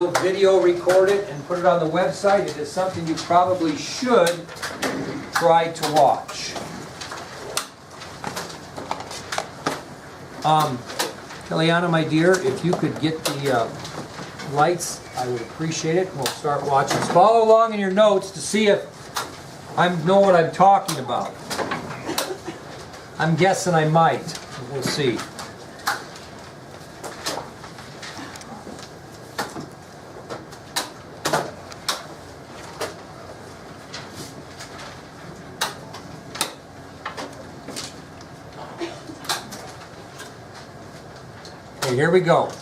Video, record it, and put it on the website. It is something you probably should try to watch. Eliana, my dear, if you could get the lights, I would appreciate it. We'll start watching. Follow along in your notes to see if I know what I'm talking about. I'm guessing I might. We'll see. Okay, here we go.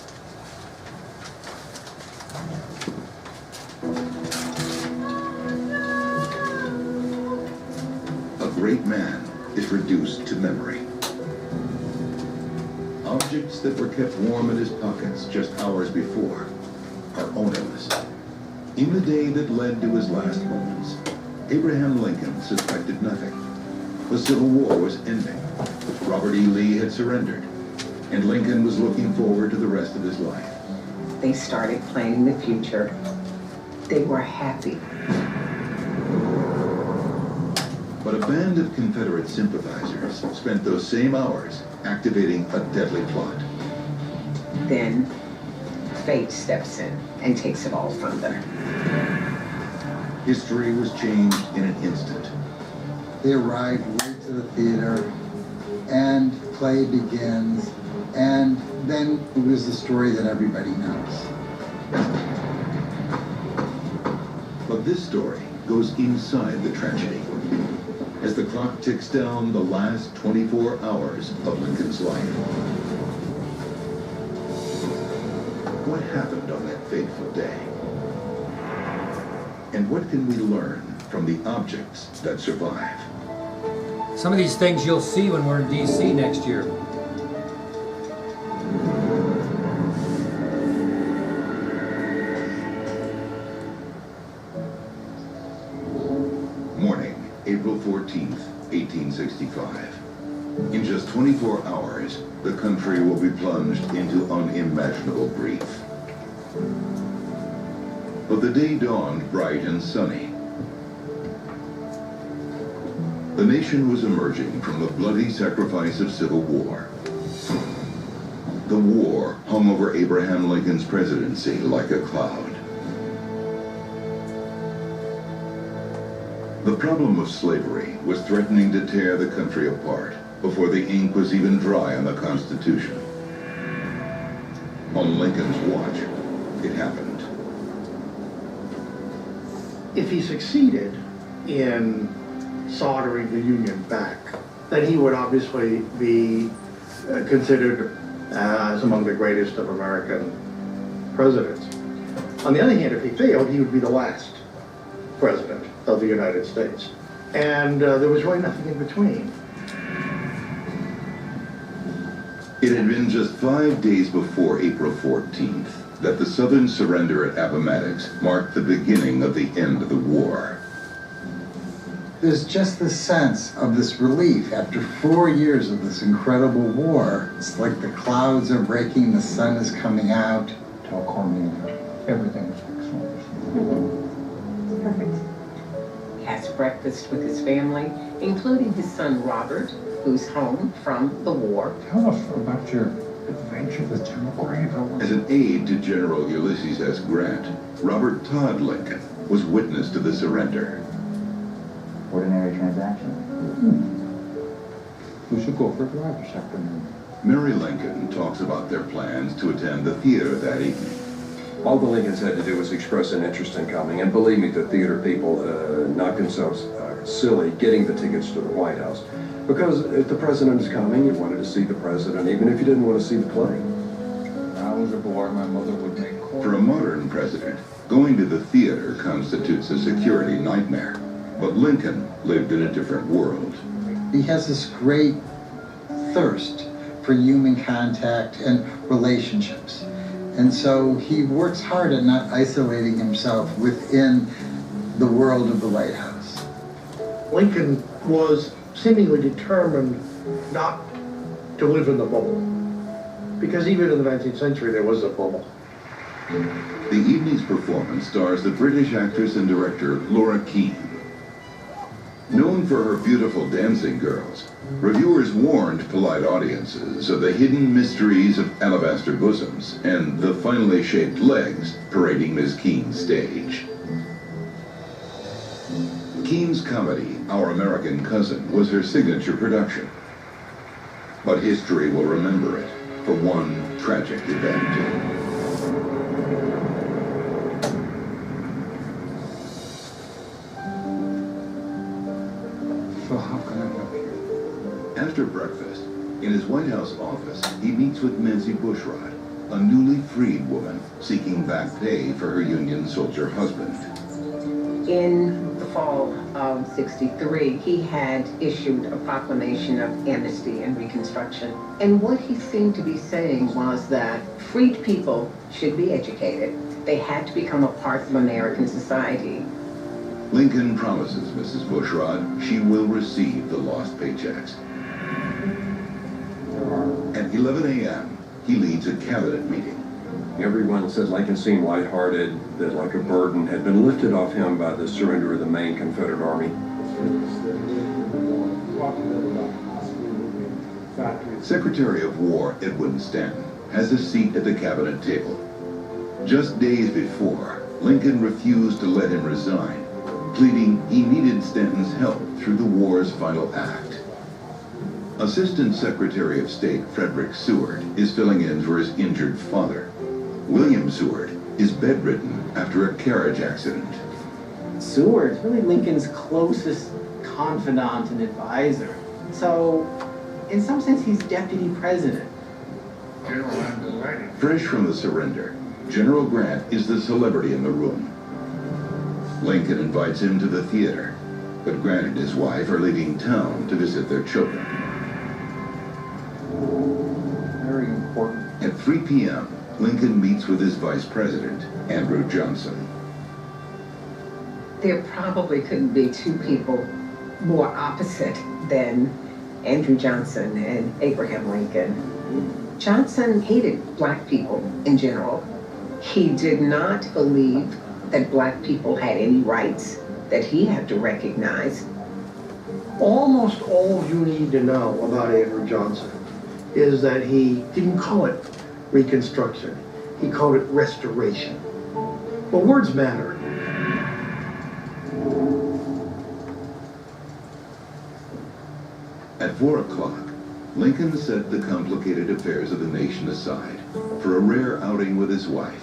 A great man is reduced to memory. Objects that were kept warm in his pockets just hours before are ownerless. In the day that led to his last moments, Abraham Lincoln suspected nothing. The Civil War was ending. Robert E. Lee had surrendered, and Lincoln was looking forward to the rest of his life. They started planning the future. They were happy. But a band of Confederate sympathizers spent those same hours activating a deadly plot. Then fate steps in and takes it all from them. History was changed in an instant. They arrived right to the theater, and play begins, and then it was the story that everybody knows. But this story goes inside the tragedy. As the clock ticks down the last 24 hours of Lincoln's life. What happened on that fateful day? And what can we learn from the objects that survive? Some of these things you'll see when we're in D.C. next year. Morning, April 14th, 1865. In just 24 hours, the country will be plunged into unimaginable grief. But the day dawned bright and sunny. The nation was emerging from the bloody sacrifice of civil war. The war hung over Abraham Lincoln's presidency like a cloud. The problem of slavery was threatening to tear the country apart before the ink was even dry on the Constitution. On Lincoln's watch, it happened. If he succeeded in soldering the Union back, then he would obviously be considered as among the greatest of American presidents. On the other hand, if he failed, he would be the last president of the United States. And there was really nothing in between. It had been just 5 days before April 14th that the Southern surrender at Appomattox marked the beginning of the end of the war. There's just this sense of this relief after 4 years of this incredible war. It's like the clouds are breaking, the sun is coming out. Tell Cornelia everything was excellent. Perfect. Has breakfast with his family, including his son Robert, who's home from the war. Tell us about your adventure with General Grant. As an aide to General Ulysses S. Grant, Robert Todd Lincoln was witness to the surrender. Ordinary transaction. We should go for a drive this afternoon. Mary Lincoln talks about their plans to attend the theater that evening. All the Lincolns had to do was express an interest in coming, and believe me, the theater people knocked themselves silly getting the tickets to the White House. Because if the president is coming, you wanted to see the president, even if you didn't want to see the play. When I was a boy, my mother would make calls. For a modern president, going to the theater constitutes a security nightmare. But Lincoln lived in a different world. He has this great thirst for human contact and relationships. And so he works hard at not isolating himself within the world of the White House. Lincoln was seemingly determined not to live in the bubble. Because even in the 19th century, there was a bubble. The evening's performance stars the British actress and director Laura Keane. Known for her beautiful dancing girls, reviewers warned polite audiences of the hidden mysteries of alabaster bosoms and the finely shaped legs parading Ms. Keane's stage. Keane's comedy, Our American Cousin, was her signature production. But history will remember it for one tragic event. So how can I help you? After breakfast, in his White House office, he meets with Nancy Bushrod, a newly freed woman seeking back pay for her Union soldier husband. In the fall of '63, he had issued a proclamation of amnesty and reconstruction. And what he seemed to be saying was that freed people should be educated. They had to become a part of American society. Lincoln promises Mrs. Bushrod she will receive the lost paychecks. At 11 a.m., he leads a cabinet meeting. Everyone said Lincoln seemed lighthearted, that like a burden had been lifted off him by the surrender of the main Confederate Army. Secretary of War Edwin Stanton has a seat at the cabinet table. Just days before, Lincoln refused to let him resign, pleading he needed Stanton's help through the war's final act. Assistant Secretary of State Frederick Seward is filling in for his injured father. William Seward is bedridden after a carriage accident. Seward's really Lincoln's closest confidant and advisor. So, in some sense, he's deputy president. Fresh from the surrender, General Grant is the celebrity in the room. Lincoln invites him to the theater, but Grant and his wife are leaving town to visit their children. Very important. At 3 p.m., Lincoln meets with his vice president, Andrew Johnson. There probably couldn't be two people more opposite than Andrew Johnson and Abraham Lincoln. Johnson hated black people in general. He did not believe that black people had any rights that he had to recognize. Almost all you need to know about Andrew Johnson is that he didn't call it Reconstruction. He called it restoration. Well, words matter. At 4 o'clock, Lincoln set the complicated affairs of the nation aside for a rare outing with his wife.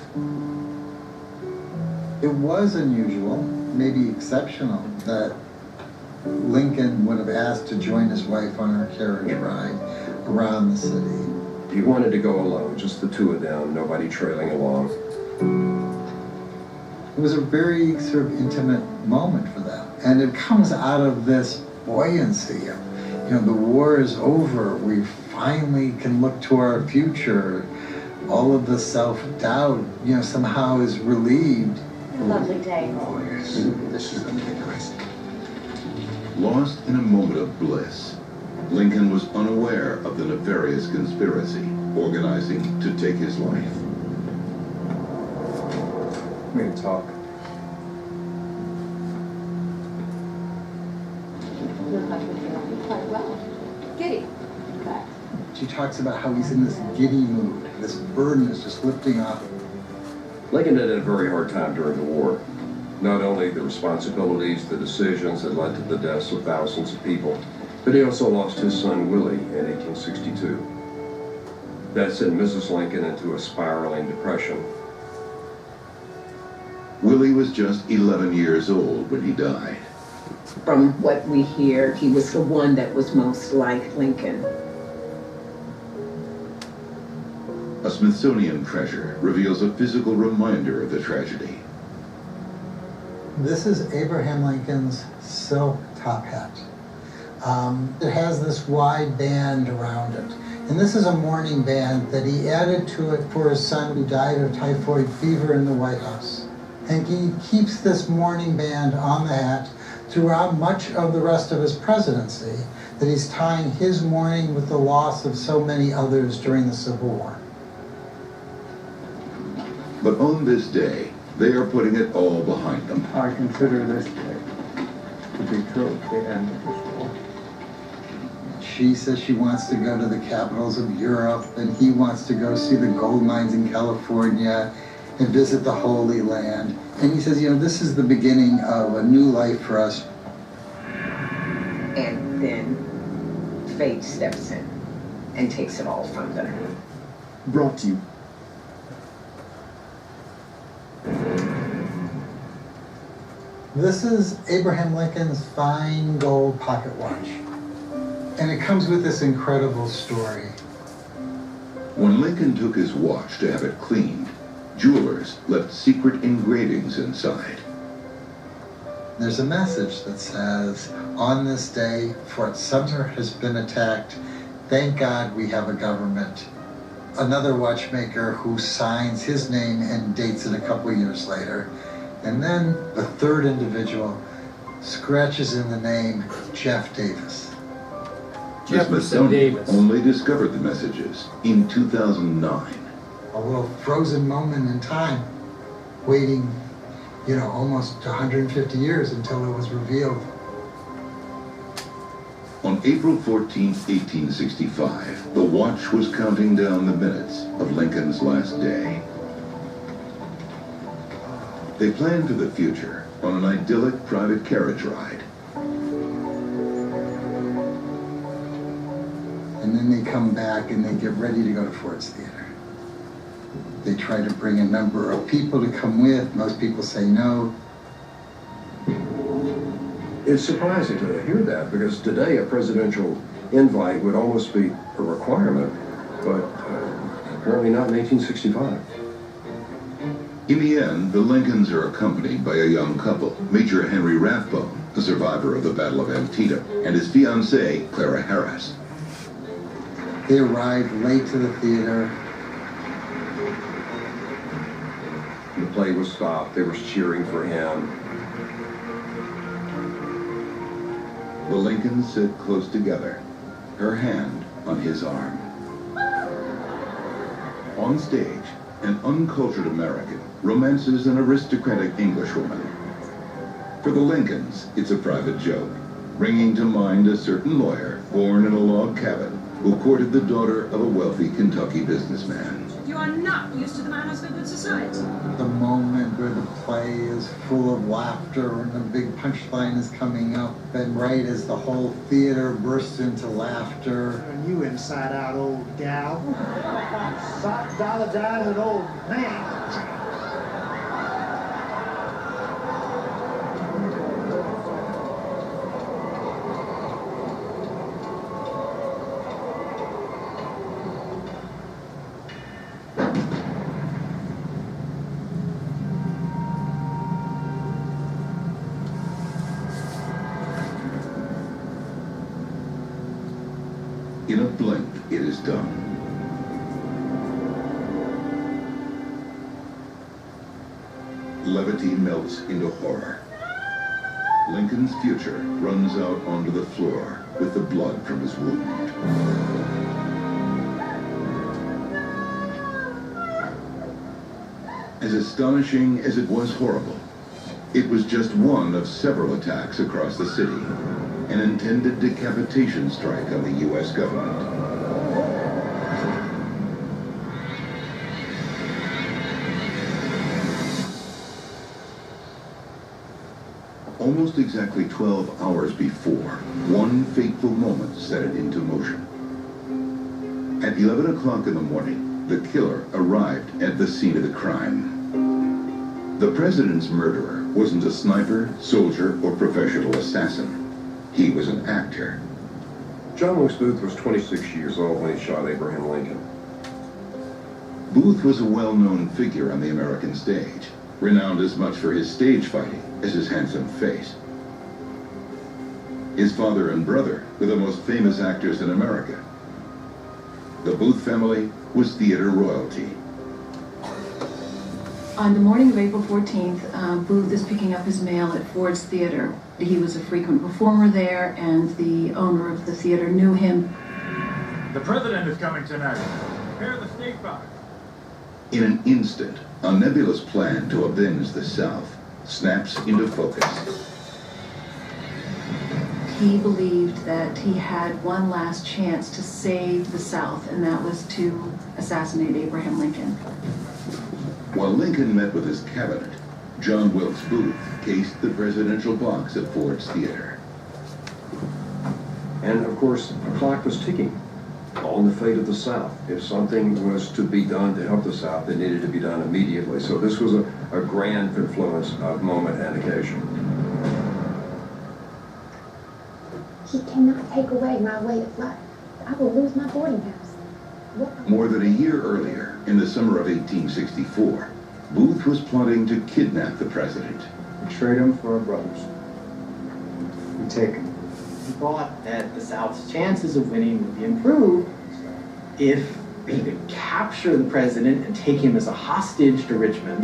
It was unusual, maybe exceptional, that Lincoln would have asked to join his wife on her carriage ride around the city. He wanted to go alone, just the two of them, nobody trailing along. It was a very sort of intimate moment for them. And it comes out of this buoyancy of, the war is over. We finally can look to our future. All of the self-doubt, somehow is relieved. A lovely day. Oh, yes. This is going to be nice. Lost in a moment of bliss, Lincoln was unaware of the nefarious conspiracy organizing to take his life. We can talk. Look like we're doing quite well. Giddy, in fact. She talks about how he's in this giddy mood. This burden is just lifting off. Lincoln had a very hard time during the war. Not only the responsibilities, the decisions that led to the deaths of thousands of people, but he also lost his son Willie in 1862. That sent Mrs. Lincoln into a spiraling depression. Willie was just 11 years old when he died. From what we hear, he was the one that was most like Lincoln. A Smithsonian treasure reveals a physical reminder of the tragedy. This is Abraham Lincoln's silk top hat. It has this wide band around it. And this is a mourning band that he added to it for his son who died of typhoid fever in the White House. And he keeps this mourning band on the hat throughout much of the rest of his presidency, that he's tying his mourning with the loss of so many others during the Civil War. But on this day, they are putting it all behind them. I consider this day to be truly the end of this war. She says she wants to go to the capitals of Europe, and he wants to go see the gold mines in California and visit the Holy Land. And he says, you know, this is the beginning of a new life for us. And then fate steps in and takes it all from them. Brought to you. This is Abraham Lincoln's fine gold pocket watch. And it comes with this incredible story. When Lincoln took his watch to have it cleaned, jewelers left secret engravings inside. There's a message that says, on this day, Fort Sumter has been attacked. Thank God we have a government. Another watchmaker who signs his name and dates it a couple years later. And then the third individual scratches in the name Jeff Davis. The Jefferson Smithsonian Davis. only discovered the messages in 2009. A little frozen moment in time, waiting, you know, almost 150 years until it was revealed. On April 14, 1865, the watch was counting down the minutes of Lincoln's last day. They planned for the future on an idyllic private carriage ride. And then they come back and they get ready to go to Ford's Theater. They try to bring a number of people to come with. Most people say no. It's surprising to hear that, because today a presidential invite would almost be a requirement, but apparently not in 1865. In the end, the Lincolns are accompanied by a young couple, Major Henry Rathbone, the survivor of the Battle of Antietam, and his fiancée, Clara Harris. They arrive late to the theater. The play was stopped. They were cheering for him. The Lincolns sit close together, her hand on his arm. On stage, an uncultured American romances an aristocratic Englishwoman. For the Lincolns, it's a private joke, bringing to mind a certain lawyer born in a log cabin who courted the daughter of a wealthy Kentucky businessman. You are not used to the manners of a good society. The moment where the play is full of laughter and the big punchline is coming up, and right as the whole theater bursts into laughter. And you inside-out old gal. Dollar-dime old man. In a blink, it is done. Levity melts into horror. Lincoln's future runs out onto the floor with the blood from his wound. As astonishing as it was horrible, it was just one of several attacks across the city, an intended decapitation strike on the U.S. government. Almost exactly 12 hours before, one fateful moment set it into motion. At 11 o'clock in the morning, the killer arrived at the scene of the crime. The president's murderer wasn't a sniper, soldier, or professional assassin. He was an actor. John Wilkes Booth was 26 years old when he shot Abraham Lincoln. Booth was a well-known figure on the American stage, renowned as much for his stage fighting as his handsome face. His father and brother were the most famous actors in America. The Booth family was theater royalty. On the morning of April 14th, Booth is picking up his mail at Ford's Theater. He was a frequent performer there, and the owner of the theater knew him. The president is coming tonight. Prepare the stage box. In an instant, A nebulous plan to avenge the South snaps into focus. He believed that he had one last chance to save the South, and that was to assassinate Abraham Lincoln. While Lincoln met with his cabinet, John Wilkes Booth cased the presidential box at Ford's Theater. And of course, the clock was ticking on the fate of the South. If something was to be done to help the South, it needed to be done immediately. So this was a grand confluence of moment and occasion. He cannot take away my way of life. I will lose my boarding house. More than a year earlier, in the summer of 1864, Booth was plotting to kidnap the president. We trade him for our brothers. We take him. He thought that the South's chances of winning would be improved if they could capture the president and take him as a hostage to Richmond.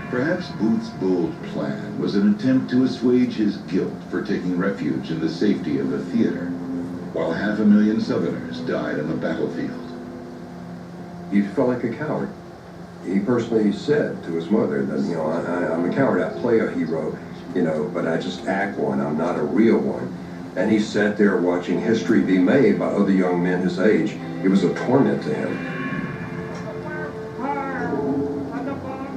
Perhaps Booth's bold plan was an attempt to assuage his guilt for taking refuge in the safety of the theater, while 500,000 Southerners died on the battlefield. He felt like a coward. He personally said to his mother that, you know, I'm a coward. I play a hero, you know, but I just act one. I'm not a real one. And he sat there watching history be made by other young men his age. It was a torment to him.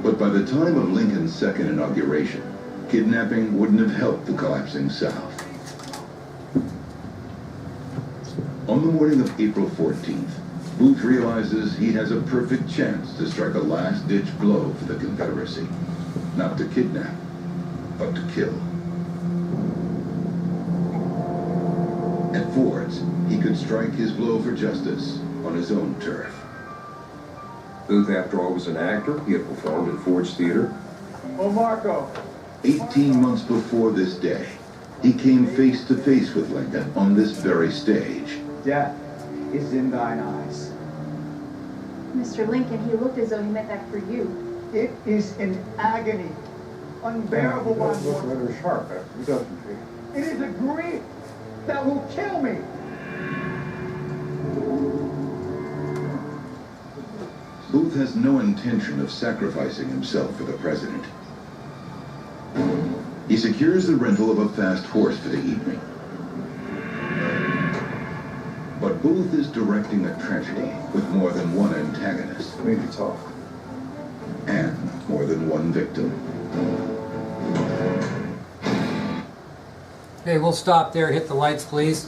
But by the time of Lincoln's second inauguration, kidnapping wouldn't have helped the collapsing South. On the morning of April 14th, Booth realizes he has a perfect chance to strike a last-ditch blow for the Confederacy. Not to kidnap, but to kill. At Ford's, he could strike his blow for justice on his own turf. Booth, after all, was an actor. He had performed at Ford's Theater. Oh, Marco. 18 months before this day, he came face to face with Lincoln on this very stage. Death is in thine eyes. Mr. Lincoln, he looked as though he meant that for you. It is an agony, unbearable He by does look mortal. rather sharp after he doesn't he? It is a grief that will kill me. Booth has no intention of sacrificing himself for the president. He secures the rental of a fast horse for the evening. But Booth is directing a tragedy with more than one antagonist. We need to talk. And more than one victim. Okay, we'll stop there. Hit the lights, please.